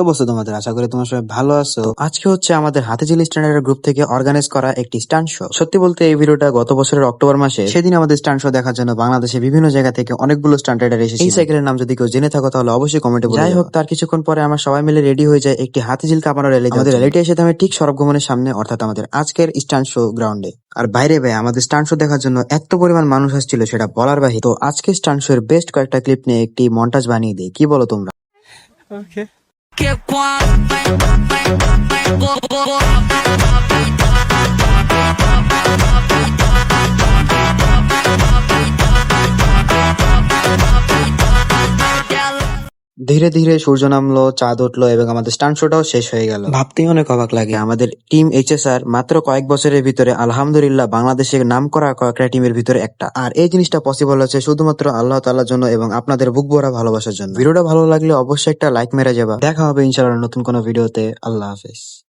অবস্থা তোমাদের? আশা করি তোমার সবাই ভালো আছো। আজকে হচ্ছে আমাদের হাতিঝিল স্ট্যান্ডার্ড গ্রুপ থেকে অর্গানাইজ করা একটি স্টান্ট শো। সত্যি বলতে এই ভিডিওটা গত বছরের অক্টোবর মাসে, সেদিন আমাদের স্টান্ট শো দেখার জন্য বাংলাদেশে বিভিন্ন জায়গা থেকে অনেকগুলো স্টান্ট রাইডার এসেছে। এই সাইকেলের নাম যদি কেউ জেনে থাকো তাহলে অবশ্যই কমেন্টে বলে। যাই হোক, তার কিছুক্ষণ পরে আমরা সবাই মিলে রেডি হয়ে যাই একটি হাতিঝিল কাঁপানো র্যালি। আমাদের র্যালিটা এসে থামে ঠিক সড়কভবনের সামনে, অর্থাৎ আমাদের আজকের স্টান্ট শো গ্রাউন্ডে। আর বাইরে ভাই আমাদের স্টান্ট শো দেখার জন্য এত পরিমাণ মানুষ আসছিল সেটা বলার বাহিরে। তো আজকে স্টান্ট শো এর বেস্ট কয়েকটা ক্লিপ নিয়ে একটি মন্টাজ বানিয়ে দিই, কি বলো তোমরা? Okay. ধীরে ধীরে সূর্য নামলো, চাঁদ উঠলো এবং আমাদের স্টান্ট শোটাও শেষ হয়ে গেল। ভাবতেই অনেক অবাক লাগে, আমাদের টিম এইচএসআর মাত্র কয়েক বছরের ভিতরে আলহামদুলিল্লাহ বাংলাদেশের নাম করা কয়েকটা টিমের ভিতরে একটা। আর এই জিনিসটা পসিবল হচ্ছে শুধুমাত্র আল্লাহ তাআলার জন্য এবং আপনাদের বুক ভরা ভালোবাসার জন্য। ভিডিওটা ভালো লাগলে অবশ্যই একটা লাইক মেরে যাবা। দেখা হবে ইনশাআল্লাহ নতুন কোনো ভিডিওতে। আল্লাহ হাফেজ।